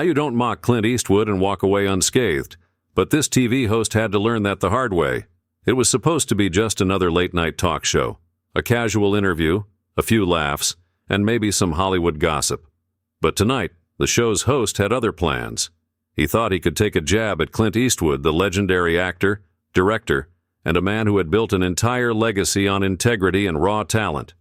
You don't mock Clint Eastwood and walk away unscathed, but this TV host had to learn that the hard way. It was supposed to be just another late-night talk show, a casual interview, a few laughs, and maybe some Hollywood gossip. But tonight, the show's host had other plans. He thought he could take a jab at Clint Eastwood, the legendary actor, director, and a man who had built an entire legacy on integrity and raw talent.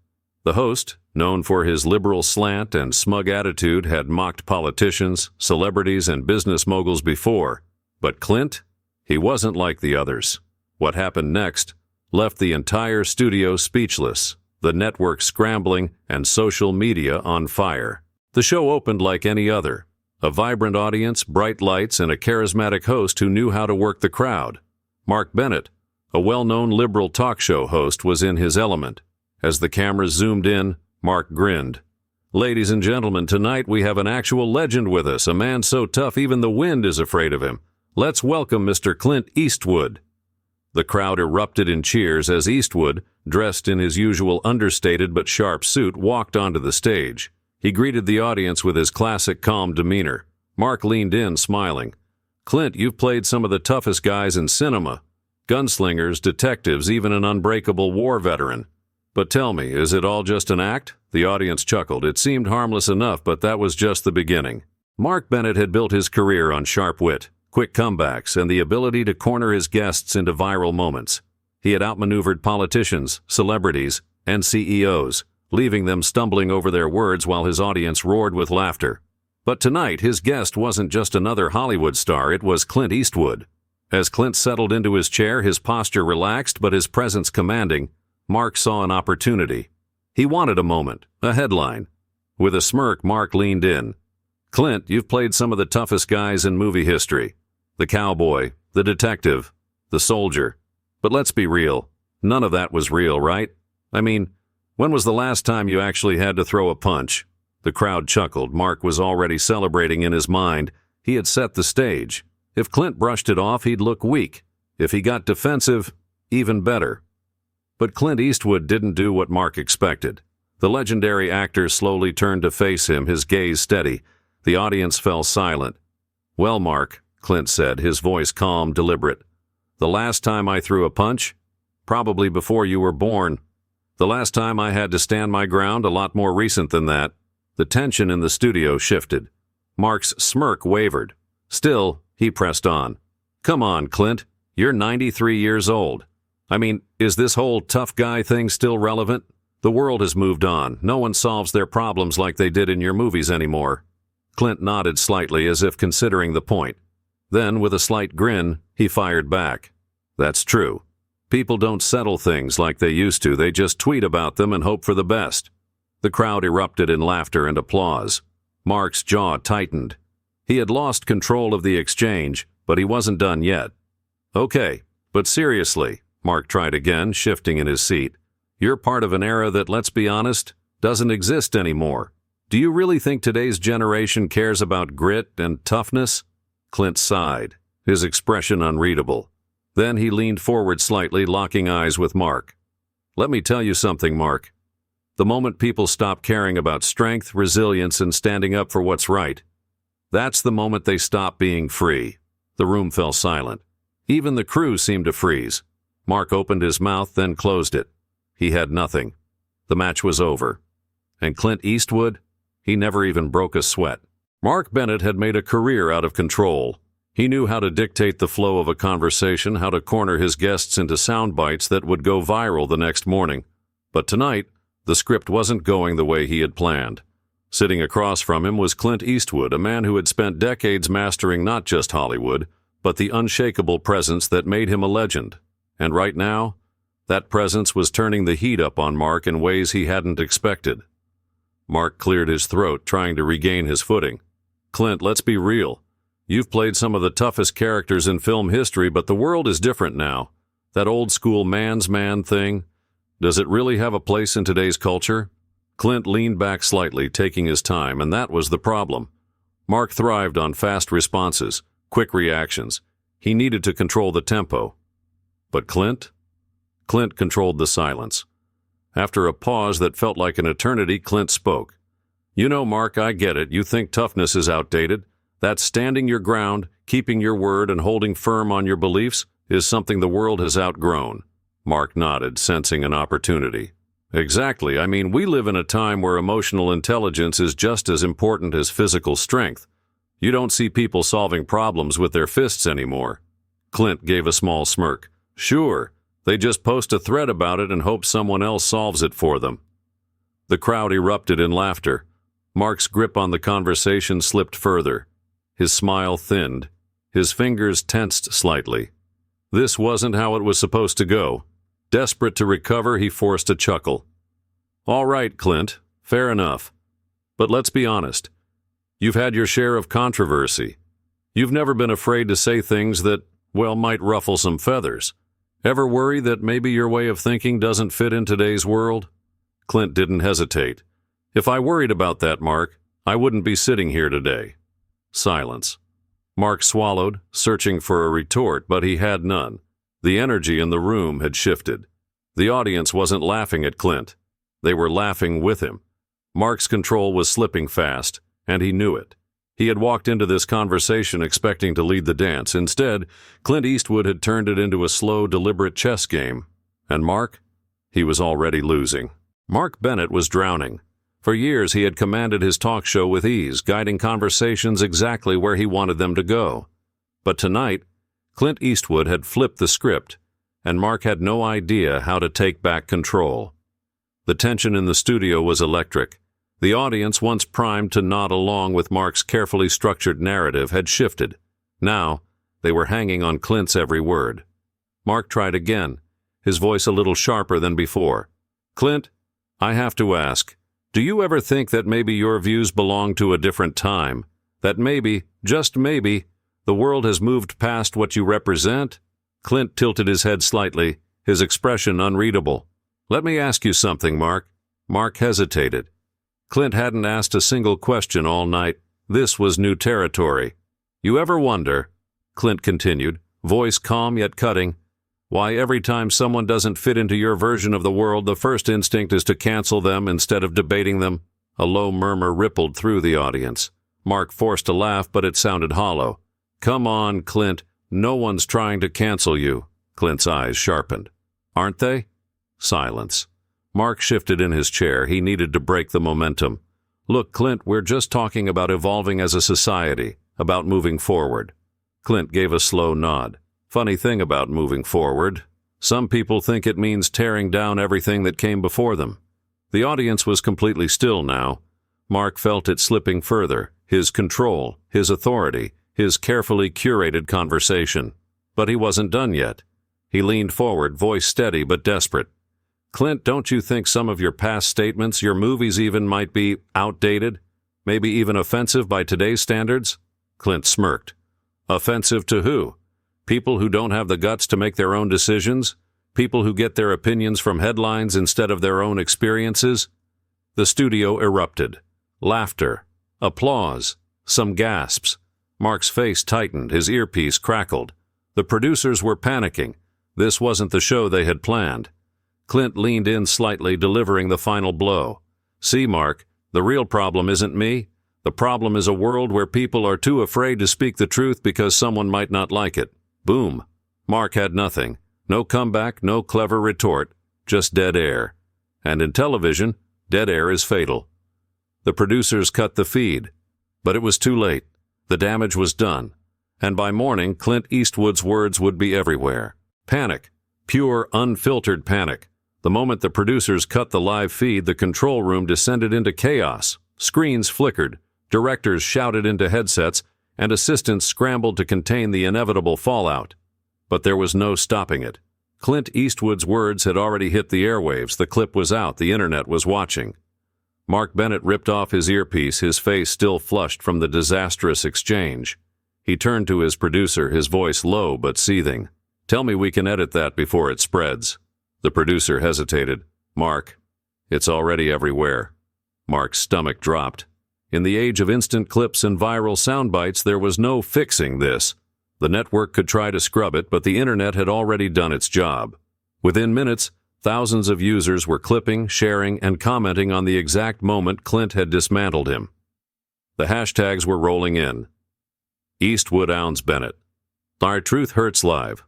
The host, known for his liberal slant and smug attitude, had mocked politicians, celebrities, and business moguls before. But Clint? He wasn't like the others. What happened next left the entire studio speechless, the network scrambling, and social media on fire. The show opened like any other. A vibrant audience, bright lights, and a charismatic host who knew how to work the crowd. Mark Bennett, a well-known liberal talk show host, was in his element. As the cameras zoomed in, Mark grinned. "Ladies and gentlemen, tonight we have an actual legend with us, a man so tough even the wind is afraid of him. Let's welcome Mr. Clint Eastwood." The crowd erupted in cheers as Eastwood, dressed in his usual understated but sharp suit, walked onto the stage. He greeted the audience with his classic calm demeanor. Mark leaned in, smiling. "Clint, you've played some of the toughest guys in cinema. Gunslingers, detectives, even an unbreakable war veteran. But tell me, is it all just an act?" The audience chuckled. It seemed harmless enough, but that was just the beginning. Mark Bennett had built his career on sharp wit, quick comebacks, and the ability to corner his guests into viral moments. He had outmaneuvered politicians, celebrities, and CEOs, leaving them stumbling over their words while his audience roared with laughter. But tonight, his guest wasn't just another Hollywood star, it was Clint Eastwood. As Clint settled into his chair, his posture relaxed but his presence commanding, Mark saw an opportunity. He wanted a moment, a headline. With a smirk, Mark leaned in. "Clint, you've played some of the toughest guys in movie history. The cowboy, the detective, the soldier. But let's be real, none of that was real, right? I mean, when was the last time you actually had to throw a punch?" The crowd chuckled. Mark was already celebrating in his mind. He had set the stage. If Clint brushed it off, he'd look weak. If he got defensive, even better. But Clint Eastwood didn't do what Mark expected. The legendary actor slowly turned to face him, his gaze steady. The audience fell silent. "Well, Mark," Clint said, his voice calm, deliberate. "The last time I threw a punch? Probably before you were born. The last time I had to stand my ground, a lot more recent than that." The tension in the studio shifted. Mark's smirk wavered. Still, he pressed on. "Come on, Clint. You're 93 years old. I mean, is this whole tough guy thing still relevant? The world has moved on. No one solves their problems like they did in your movies anymore." Clint nodded slightly as if considering the point. Then, with a slight grin, he fired back. "That's true. People don't settle things like they used to. They just tweet about them and hope for the best." The crowd erupted in laughter and applause. Mark's jaw tightened. He had lost control of the exchange, but he wasn't done yet. "Okay, but seriously," Mark tried again, shifting in his seat. "You're part of an era that, let's be honest, doesn't exist anymore. Do you really think today's generation cares about grit and toughness?" Clint sighed, his expression unreadable. Then he leaned forward slightly, locking eyes with Mark. "Let me tell you something, Mark. The moment people stop caring about strength, resilience, and standing up for what's right, that's the moment they stop being free." The room fell silent. Even the crew seemed to freeze. Mark opened his mouth, then closed it. He had nothing. The match was over. And Clint Eastwood? He never even broke a sweat. Mark Bennett had made a career out of control. He knew how to dictate the flow of a conversation, how to corner his guests into sound bites that would go viral the next morning. But tonight, the script wasn't going the way he had planned. Sitting across from him was Clint Eastwood, a man who had spent decades mastering not just Hollywood, but the unshakable presence that made him a legend. And right now, that presence was turning the heat up on Mark in ways he hadn't expected. Mark cleared his throat, trying to regain his footing. "Clint, let's be real. You've played some of the toughest characters in film history, but the world is different now. That old-school man's man thing, does it really have a place in today's culture?" Clint leaned back slightly, taking his time, and that was the problem. Mark thrived on fast responses, quick reactions. He needed to control the tempo. But Clint? Clint controlled the silence. After a pause that felt like an eternity, Clint spoke. "You know, Mark, I get it. You think toughness is outdated. That standing your ground, keeping your word, and holding firm on your beliefs is something the world has outgrown. Mark nodded, sensing an opportunity. Exactly. I mean, we live in a time where emotional intelligence is just as important as physical strength. You don't see people solving problems with their fists anymore. Clint gave a small smirk. Sure, they just post a thread about it and hope someone else solves it for them. The crowd erupted in laughter. Mark's grip on the conversation slipped further. His smile thinned. His fingers tensed slightly. This wasn't how it was supposed to go. Desperate to recover, he forced a chuckle. All right, Clint, fair enough. But let's be honest. You've had your share of controversy. You've never been afraid to say things that, well, might ruffle some feathers. Ever worry that maybe your way of thinking doesn't fit in today's world? Clint didn't hesitate. If I worried about that, Mark, I wouldn't be sitting here today. Silence. Mark swallowed, searching for a retort, but he had none. The energy in the room had shifted. The audience wasn't laughing at Clint. They were laughing with him. Mark's control was slipping fast, and he knew it. He had walked into this conversation expecting to lead the dance. Instead, Clint Eastwood had turned it into a slow, deliberate chess game. And Mark? He was already losing. Mark Bennett was drowning. For years, he had commanded his talk show with ease, guiding conversations exactly where he wanted them to go. But tonight, Clint Eastwood had flipped the script, and Mark had no idea how to take back control. The tension in the studio was electric. The audience, once primed to nod along with Mark's carefully structured narrative, had shifted. Now, they were hanging on Clint's every word. Mark tried again, his voice a little sharper than before. Clint, I have to ask, do you ever think that maybe your views belong to a different time? That maybe, just maybe, the world has moved past what you represent? Clint tilted his head slightly, his expression unreadable. Let me ask you something, Mark. Mark hesitated. Clint hadn't asked a single question all night. This was new territory. You ever wonder, Clint continued, voice calm yet cutting, why every time someone doesn't fit into your version of the world, the first instinct is to cancel them instead of debating them? A low murmur rippled through the audience. Mark forced a laugh, but it sounded hollow. Come on, Clint. No one's trying to cancel you. Clint's eyes sharpened. Aren't they? Silence. Mark shifted in his chair. He needed to break the momentum. Look, Clint, we're just talking about evolving as a society, about moving forward. Clint gave a slow nod. Funny thing about moving forward. Some people think it means tearing down everything that came before them. The audience was completely still now. Mark felt it slipping further, his control, his authority, his carefully curated conversation. But he wasn't done yet. He leaned forward, voice steady but desperate. Clint, don't you think some of your past statements, your movies even, might be outdated? Maybe even offensive by today's standards? Clint smirked. Offensive to who? People who don't have the guts to make their own decisions? People who get their opinions from headlines instead of their own experiences? The studio erupted. Laughter. Applause. Some gasps. Mark's face tightened, his earpiece crackled. The producers were panicking. This wasn't the show they had planned. Clint leaned in slightly, delivering the final blow. See, Mark, the real problem isn't me. The problem is a world where people are too afraid to speak the truth because someone might not like it. Boom. Mark had nothing. No comeback, no clever retort, just dead air. And in television, dead air is fatal. The producers cut the feed. But it was too late. The damage was done. And by morning, Clint Eastwood's words would be everywhere. Panic. Pure, unfiltered panic. The moment the producers cut the live feed, the control room descended into chaos. Screens flickered, directors shouted into headsets, and assistants scrambled to contain the inevitable fallout. But there was no stopping it. Clint Eastwood's words had already hit the airwaves. The clip was out. The internet was watching. Mark Bennett ripped off his earpiece, his face still flushed from the disastrous exchange. He turned to his producer, his voice low but seething. Tell me we can edit that before it spreads. The producer hesitated. Mark, it's already everywhere. Mark's stomach dropped. In the age of instant clips and viral sound bites, there was no fixing this. The network could try to scrub it, but the internet had already done its job. Within minutes, thousands of users were clipping, sharing, and commenting on the exact moment Clint had dismantled him. The hashtags were rolling in. Eastwood owns Bennett. Our Truth Hurts Live.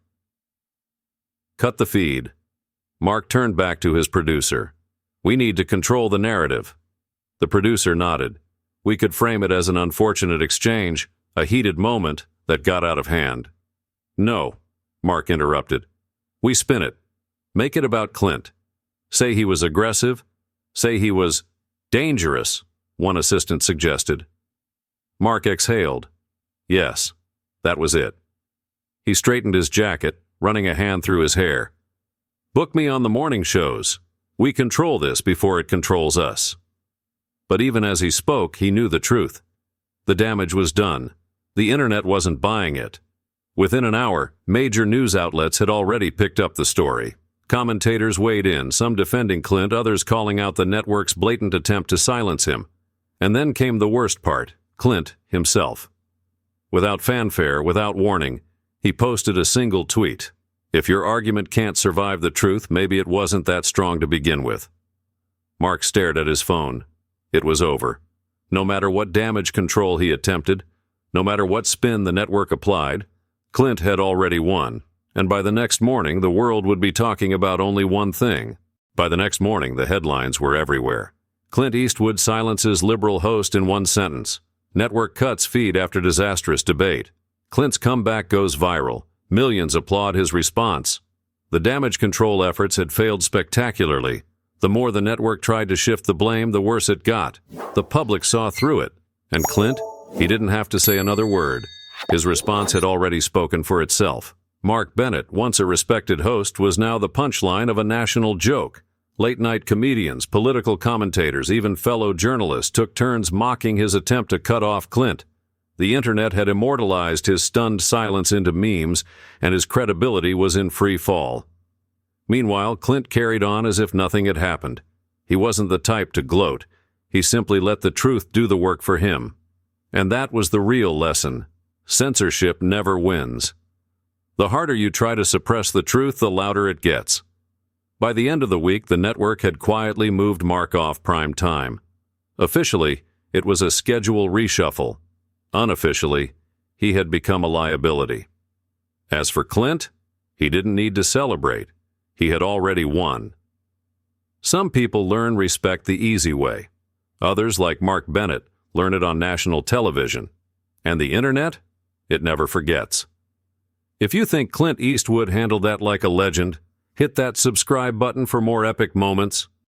Cut the feed. Mark turned back to his producer. We need to control the narrative. The producer nodded. We could frame it as an unfortunate exchange, a heated moment that got out of hand. No, Mark interrupted. We spin it. Make it about Clint. Say he was aggressive. Say he was dangerous, one assistant suggested. Mark exhaled. Yes, that was it. He straightened his jacket, running a hand through his hair. Book me on the morning shows. We control this before it controls us. But even as he spoke, he knew the truth. The damage was done. The internet wasn't buying it. Within an hour, major news outlets had already picked up the story. Commentators weighed in, some defending Clint, others calling out the network's blatant attempt to silence him. And then came the worst part, Clint himself. Without fanfare, without warning, he posted a single tweet. If your argument can't survive the truth, maybe it wasn't that strong to begin with. Mark stared at his phone. It was over. No matter what damage control he attempted, no matter what spin the network applied, Clint had already won. And by the next morning, the world would be talking about only one thing. By the next morning, the headlines were everywhere. Clint Eastwood silences liberal host in one sentence. Network cuts feed after disastrous debate. Clint's comeback goes viral. Millions applaud his response. The damage control efforts had failed spectacularly. The more the network tried to shift the blame, the worse it got. The public saw through it. And Clint? He didn't have to say another word. His response had already spoken for itself. Mark Bennett, once a respected host, was now the punchline of a national joke. Late-night comedians, political commentators, even fellow journalists took turns mocking his attempt to cut off Clint. The internet had immortalized his stunned silence into memes, and his credibility was in free fall. Meanwhile, Clint carried on as if nothing had happened. He wasn't the type to gloat. He simply let the truth do the work for him. And that was the real lesson. Censorship never wins. The harder you try to suppress the truth, the louder it gets. By the end of the week, the network had quietly moved Mark off prime time. Officially, it was a schedule reshuffle. Unofficially, he had become a liability. As for Clint, he didn't need to celebrate. He had already won. Some people learn respect the easy way. Others, like Mark Bennett, learn it on national television. And the internet? It never forgets. If you think Clint Eastwood handled that like a legend, hit that subscribe button for more epic moments.